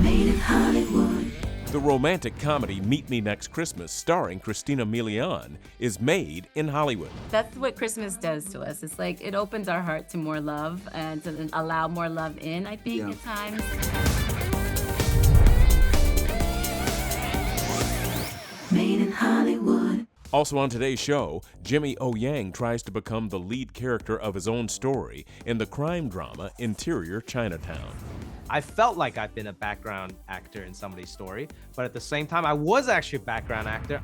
Made in Hollywood. The romantic comedy Meet Me Next Christmas, starring Christina Milian, is made in Hollywood. That's what Christmas does to us. It's like it opens our heart to more love and to allow more love in, I think, at times. Made in Hollywood. Also on today's show, Jimmy O. Yang tries to become the lead character of his own story in the crime drama Interior Chinatown. I felt like I've been a background actor in somebody's story, but at the same time, I was actually a background actor.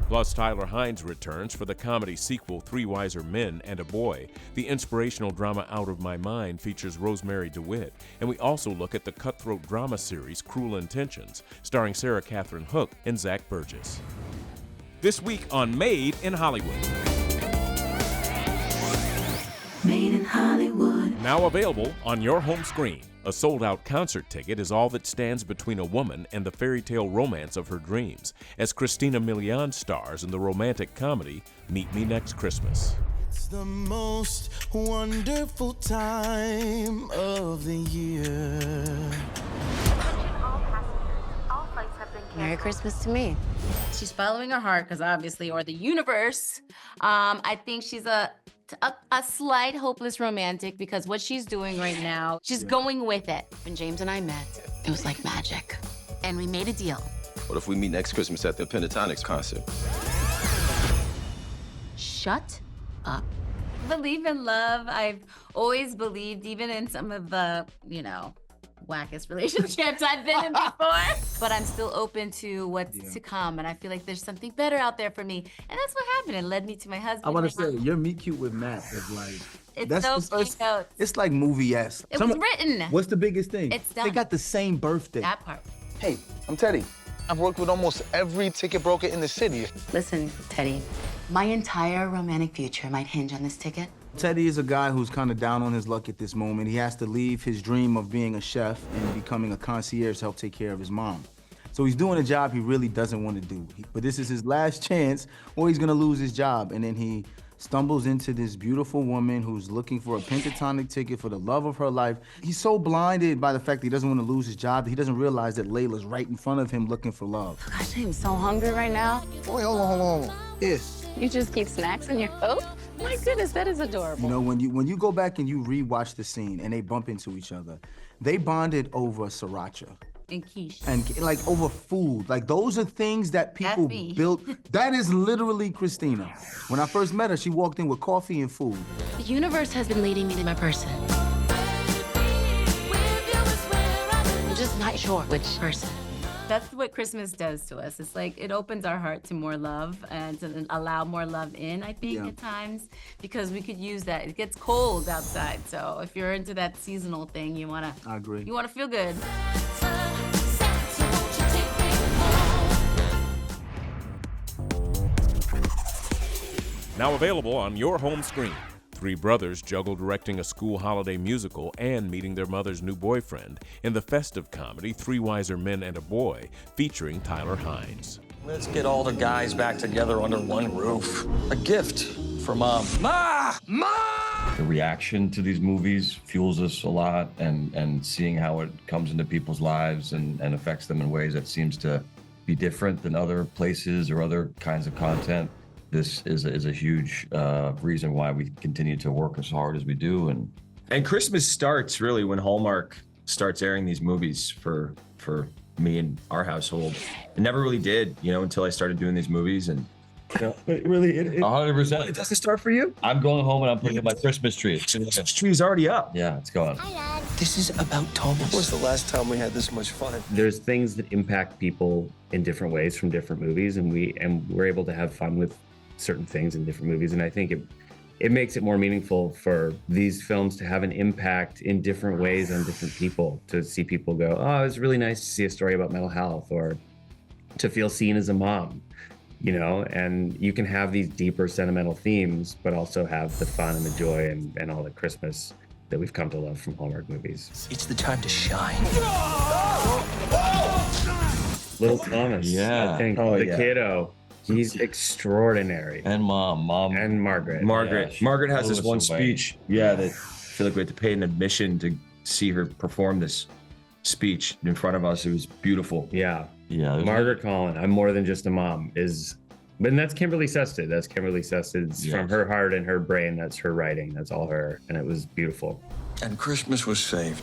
Plus, Tyler Hynes returns for the comedy sequel Three Wiser Men and a Boy. The inspirational drama Out of My Mind features Rosemary DeWitt. And we also look at the cutthroat drama series Cruel Intentions, starring Sarah Catherine Hook and Zach Burgess. This week on Made in Hollywood. Made in Hollywood. Now available on your home screen. A sold-out concert ticket is all that stands between a woman and the fairy tale romance of her dreams, as Christina Milian stars in the romantic comedy Meet Me Next Christmas. It's the most wonderful time of the year. Merry Christmas to me. She's following her heart, because obviously, or the universe. I think she's a slight hopeless romantic, because what she's doing right now, she's going with it. When James and I met, it was like magic. And we made a deal. What if we meet next Christmas at the Pentatonics concert? Shut up. Believe in love. I've always believed, even in some of the, wackest relationships I've been in before. But I'm still open to what's to come, and I feel like there's something better out there for me. And that's what happened. It led me to my husband. I want to say, your meet cute with Matt is like... It's like movie-esque. It was written. What's the biggest thing? It's done. They got the same birthday. That part. Hey, I'm Teddy. I've worked with almost every ticket broker in the city. Listen, Teddy, my entire romantic future might hinge on this ticket. Teddy is a guy who's kind of down on his luck at this moment. He has to leave his dream of being a chef and becoming a concierge to help take care of his mom. So he's doing a job he really doesn't want to do. But this is his last chance, or he's gonna lose his job. And then he stumbles into this beautiful woman who's looking for a pentatonic ticket for the love of her life. He's so blinded by the fact that he doesn't want to lose his job that he doesn't realize that Layla's right in front of him looking for love. Gosh, I'm so hungry right now. Wait, hold on. Yes. You just keep snacks in your coat? My goodness, that is adorable. You know, when you go back and you rewatch the scene and they bump into each other, they bonded over sriracha. And quiche. And like over food. Like those are things that people That's me. built. That is literally Christina. When I first met her, she walked in with coffee and food. The universe has been leading me to my person. I'm just not sure which person. That's what Christmas does to us. It's like it opens our heart to more love and to allow more love in, I think, at times, because we could use that. It gets cold outside, so if you're into that seasonal thing, I agree. You wanna feel good. Now available on your home screen. Three brothers juggle directing a school holiday musical and meeting their mother's new boyfriend in the festive comedy Three Wiser Men and a Boy, featuring Tyler Hynes. Let's get all the guys back together under one roof. A gift for Mom. Ma! The reaction to these movies fuels us a lot, and seeing how it comes into people's lives and affects them in ways that seems to be different than other places or other kinds of content. This is a huge reason why we continue to work as hard as we do. And Christmas starts really when Hallmark starts airing these movies for me and our household. It never really did, until I started doing these movies. And it really, 100%. It doesn't start for you? I'm going home and I'm putting up my Christmas tree. The Christmas tree's already up. Yeah, it's going. This is about Thomas. When was the last time we had this much fun? There's things that impact people in different ways from different movies, and we're able to have fun with certain things in different movies, and I think it makes it more meaningful for these films to have an impact in different ways on different people, to see people go, oh, it's really nice to see a story about mental health, or to feel seen as a mom, and you can have these deeper sentimental themes, but also have the fun and the joy and all the Christmas that we've come to love from Hallmark movies. It's the time to shine. Little Thomas, yeah. I think, kiddo. He's extraordinary. And Mom. And Margaret. Margaret has this one speech, that I feel like we have to pay an admission to see her perform this speech in front of us. It was beautiful. Yeah. Yeah. Margaret Collin, I'm more than just a mom, but that's Kimberly Sested. That's Kimberly Sested's from her heart and her brain. That's her writing. That's all her. And it was beautiful. And Christmas was saved.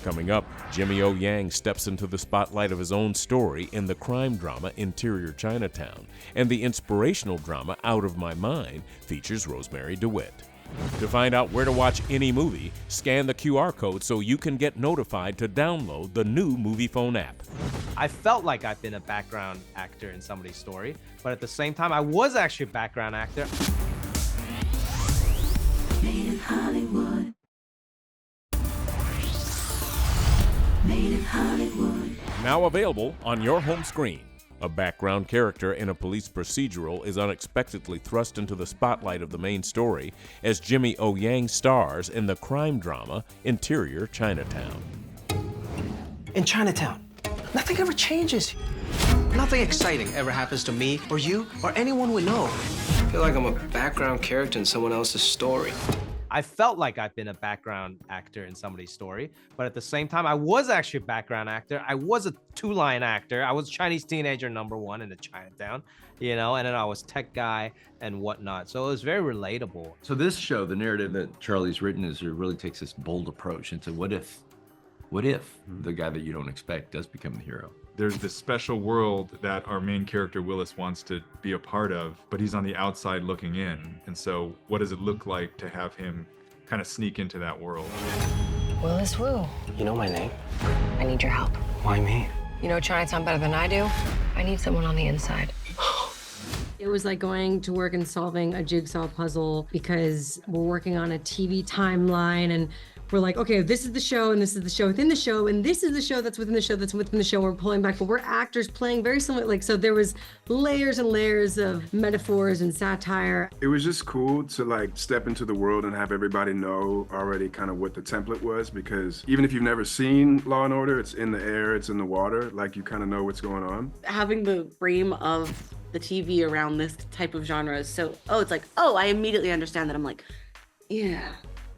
Coming up, Jimmy O. Yang steps into the spotlight of his own story in the crime drama Interior Chinatown, and the inspirational drama Out of My Mind features Rosemary DeWitt. To find out where to watch any movie, scan the QR code so you can get notified to download the new Movie Phone app. I felt like I've been a background actor in somebody's story, but at the same time, I was actually a background actor. Made in Hollywood. Made in Hollywood. Now available on your home screen. A background character in a police procedural is unexpectedly thrust into the spotlight of the main story as Jimmy O. Yang stars in the crime drama Interior Chinatown. In Chinatown, nothing ever changes. Nothing exciting ever happens to me or you or anyone we know. I feel like I'm a background character in someone else's story. I felt like I've been a background actor in somebody's story, but at the same time, I was actually a background actor. I was a two-line actor. I was Chinese teenager #1 in the Chinatown, and then I was tech guy and whatnot. So it was very relatable. So this show, the narrative that Charlie's written, is it really takes this bold approach into what if the guy that you don't expect does become the hero? There's this special world that our main character Willis wants to be a part of, but he's on the outside looking in. And so what does it look like to have him kind of sneak into that world? Willis Wu. You know my name. I need your help. Why me? You know Chinatown better than I do. I need someone on the inside. It was like going to work and solving a jigsaw puzzle because we're working on a TV timeline and we're like, okay, this is the show and this is the show within the show and this is the show that's within the show that's within the show. We're pulling back, but we're actors playing very similar. So there was layers and layers of metaphors and satire. It was just cool to step into the world and have everybody know already kind of what the template was, because even if you've never seen Law and Order, it's in the air, it's in the water, you kind of know what's going on. Having the frame of the TV around this type of genre is I immediately understand that. I'm like, yeah.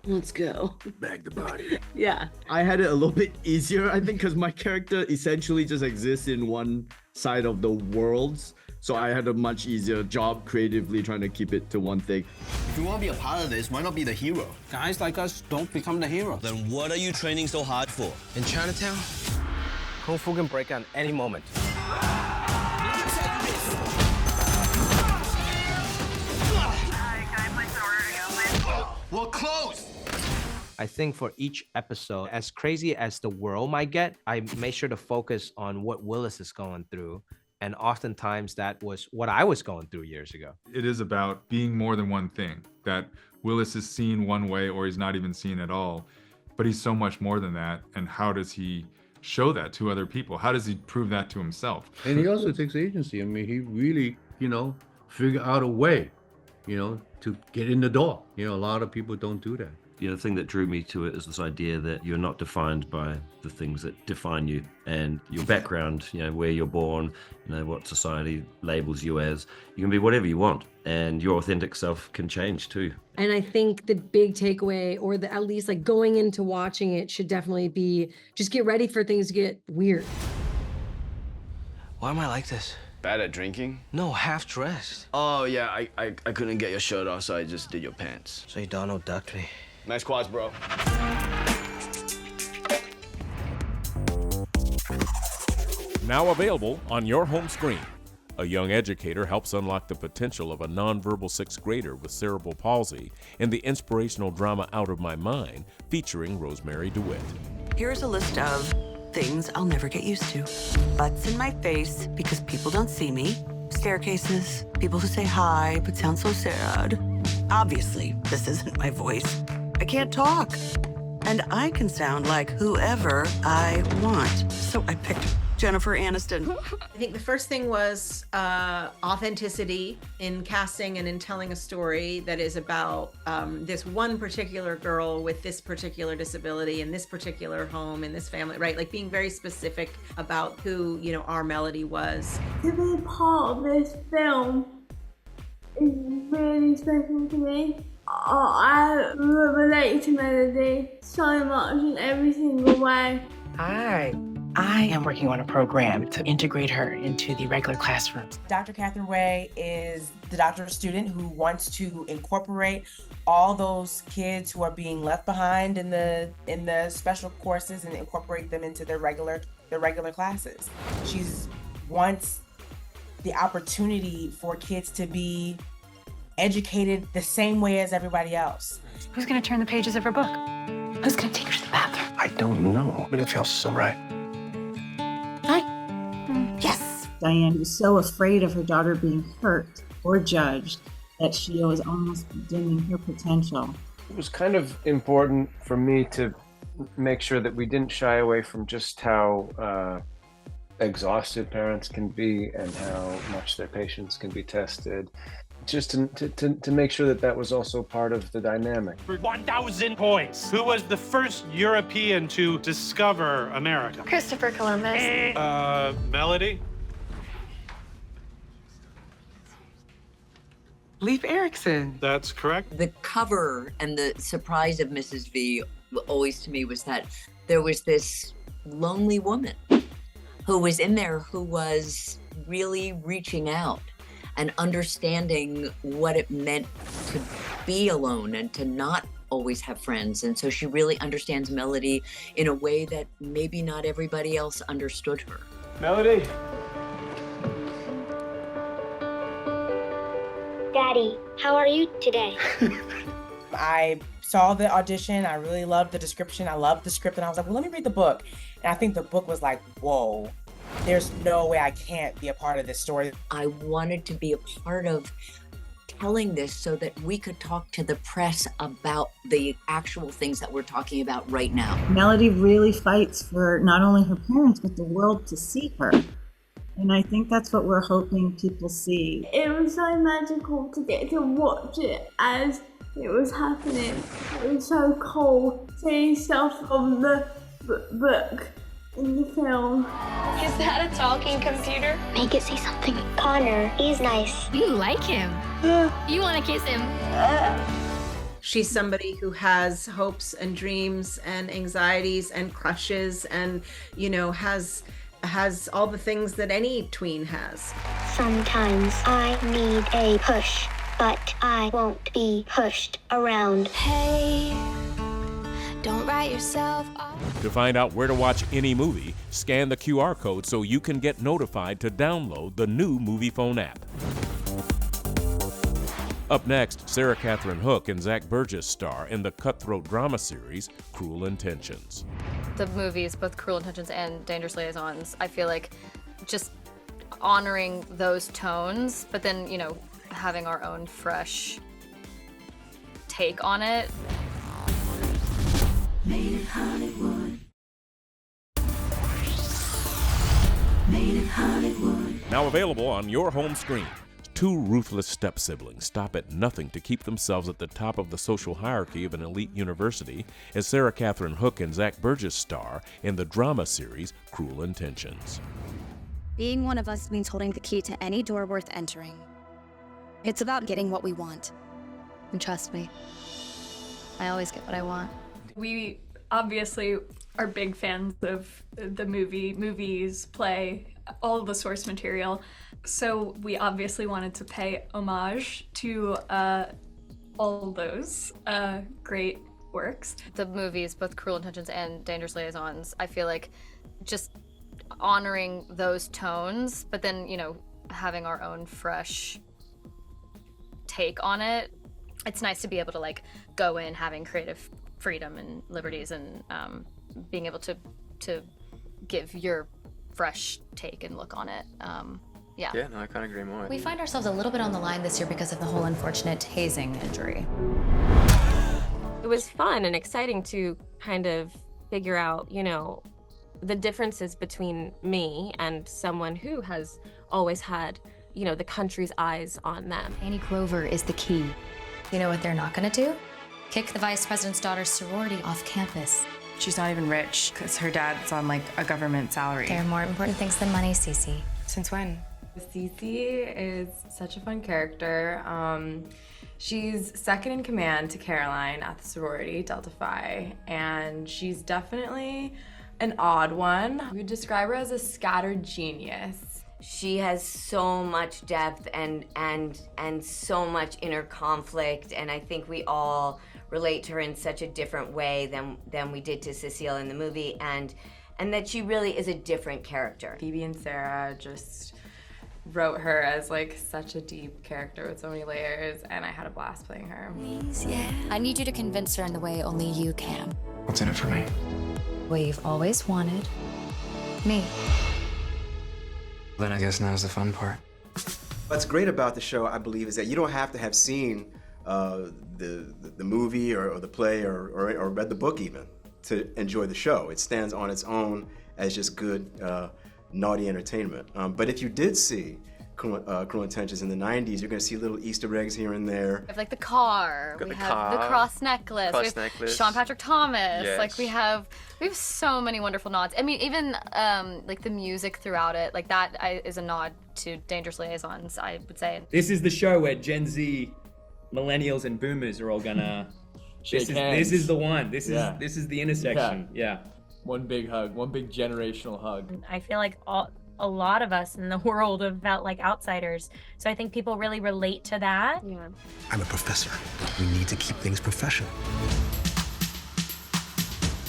Let's go. Bag the body. Yeah. I had it a little bit easier, I think, because my character essentially just exists in one side of the worlds. So I had a much easier job creatively trying to keep it to one thing. If you want to be a part of this, why not be the hero? Guys like us don't become the hero. Then what are you training so hard for? In Chinatown, Kung Fu can break out any moment. We're close! I think for each episode, as crazy as the world might get, I made sure to focus on what Willis is going through. And oftentimes that was what I was going through years ago. It is about being more than one thing, that Willis is seen one way or he's not even seen at all, but he's so much more than that. And how does he show that to other people? How does he prove that to himself? And he also takes agency. I mean, he really, figure out a way, to get in the door. A lot of people don't do that. The thing that drew me to it is this idea that you're not defined by the things that define you and your background, where you're born, what society labels you as. You can be whatever you want, and your authentic self can change too. And I think the big takeaway, or at least going into watching it, should definitely be just get ready for things to get weird. Why am I like this? Bad at drinking? No, half dressed. Oh, yeah, I couldn't get your shirt off, so I just did your pants. So you Donald ducked me. Nice quads, bro. Now available on your home screen. A young educator helps unlock the potential of a nonverbal sixth grader with cerebral palsy in the inspirational drama Out of My Mind, featuring Rosemary DeWitt. Here's a list of things I'll never get used to. Butts in my face because people don't see me. Staircases, people who say hi but sound so sad. Obviously, this isn't my voice. I can't talk. And I can sound like whoever I want. So I picked Jennifer Aniston. I think the first thing was authenticity in casting and in telling a story that is about this one particular girl with this particular disability in this particular home in this family, right? Like being very specific about who, our Melody was. To be part of this film is really special to me. I relate to Melody so much in every single way. Hi. I am working on a program to integrate her into the regular classrooms. Dr. Catherine Way is the doctoral student who wants to incorporate all those kids who are being left behind in the special courses and incorporate them into their regular classes. She wants the opportunity for kids to be educated the same way as everybody else. Who's gonna turn the pages of her book? Who's gonna take her to the bathroom? I don't know, but it feels so right. Yes. Diane was so afraid of her daughter being hurt or judged that she was almost dimming her potential. It was kind of important for me to make sure that we didn't shy away from just how exhausted parents can be and how much their patience can be tested. Just to make sure that that was also part of the dynamic. 1,000 points. Who was the first European to discover America? Christopher Columbus. Melody? Leif Erikson. That's correct. The cover and the surprise of Mrs. V always to me was that there was this lonely woman who was in there who was really reaching out and understanding what it meant to be alone and to not always have friends. And so she really understands Melody in a way that maybe not everybody else understood her. Melody? Daddy, how are you today? I saw the audition. I really loved the description. I loved the script. And I was like, well, let me read the book. And I think the book was like, whoa, there's no way I can't be a part of this story. I wanted to be a part of telling this so that we could talk to the press about the actual things that we're talking about right now. Melody really fights for not only her parents, but the world to see her. And I think that's what we're hoping people see. It was so magical to get to watch it as it was happening. It was so cool seeing stuff from the book in the film. Is that a talking computer? Make it say something. Connor, he's nice. You like him. You want to kiss him. She's somebody who has hopes and dreams and anxieties and crushes and, you know, has all the things that any tween has. Sometimes I need a push, but I won't be pushed around. Hey, don't write yourself off. To find out where to watch any movie, scan the QR code so you can get notified to download the new Movie Phone app. Up next, Sarah Catherine Hook and Zach Burgess star in the cutthroat drama series, Cruel Intentions. The movies, both Cruel Intentions and Dangerous Liaisons, I feel like just honoring those tones, but then, you know, having our own fresh take on it. Made in Hollywood. Made in Hollywood. Now available on your home screen. Two ruthless step-siblings stop at nothing to keep themselves at the top of the social hierarchy of an elite university as Sarah Catherine Hook and Zach Burgess star in the drama series Cruel Intentions. Being one of us means holding the key to any door worth entering. It's about getting what we want. And trust me, I always get what I want. We obviously are big fans of the movies, play, all of the source material. So we obviously wanted to pay homage to all those great works. The movies, both Cruel Intentions and Dangerous Liaisons, I feel like just honoring those tones, but then, you know, having our own fresh take on it. It's nice to be able to like go in having creative freedom and liberties and being able to give your fresh take and look on it. Yeah. Yeah, no, I can't agree more. We find ourselves a little bit on the line this year because of the whole unfortunate hazing injury. It was fun and exciting to kind of figure out, you know, the differences between me and someone who has always had, you know, the country's eyes on them. Annie Grover is the key. You know what they're not gonna do? Kick the vice president's daughter's sorority off campus. She's not even rich because her dad's on like a government salary. There are more important things than money, Cece. Since when? Cece is such a fun character. She's second in command to Caroline at the sorority, Delta Phi, and she's definitely an odd one. We would describe her as a scattered genius. She has so much depth and so much inner conflict, and I think we all relate to her in such a different way than we did to Cecile in the movie, and that she really is a different character. Phoebe and Sarah just wrote her as like such a deep character with so many layers, and I had a blast playing her. I need you to convince her in the way only you can. What's in it for me? What you've always wanted. Me. Then I guess now's the fun part. What's great about the show, I believe, is that you don't have to have seen the movie or the play or read the book even to enjoy the show. It stands on its own as just good, naughty entertainment. But if you did see Cruel Intentions in the 90s, you're going to see little Easter eggs here and there. We have like the car, we have the cross necklace, we have Sean Patrick Thomas. Yes. Like we have so many wonderful nods. I mean, even like the music throughout it, like that is a nod to Dangerous Liaisons, I would say. This is the show where Gen Z, millennials, and boomers are all gonna Shake hands. This is the one. This is the intersection. Yeah. One big hug, one big generational hug. I feel like a lot of us in the world have felt like outsiders. So I think people really relate to that. Yeah. I'm a professor. We need to keep things professional.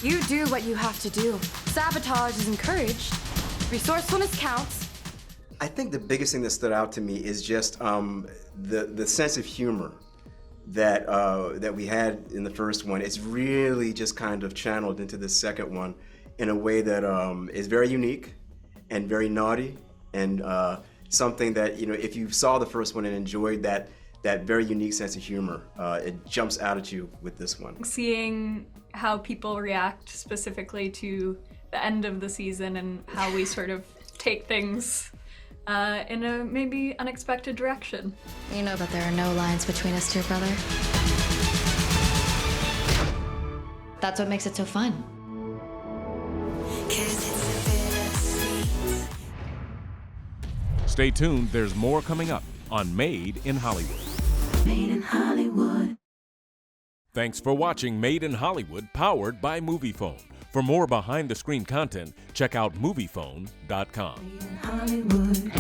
You do what you have to do. Sabotage is encouraged. Resourcefulness counts. I think the biggest thing that stood out to me is just the sense of humor that we had in the first one. It's really just kind of channeled into the second one in a way that is very unique and very naughty, and something that, you know, if you saw the first one and enjoyed that very unique sense of humor, it jumps out at you with this one. Seeing how people react specifically to the end of the season and how we sort of take things in a maybe unexpected direction. You know that there are no lines between us two, brother. That's what makes it so fun. Stay tuned, there's more coming up on Made in Hollywood. Made in Hollywood. Thanks for watching Made in Hollywood, powered by MoviePhone. For more behind-the-screen content, check out MoviePhone.com. Hollywood.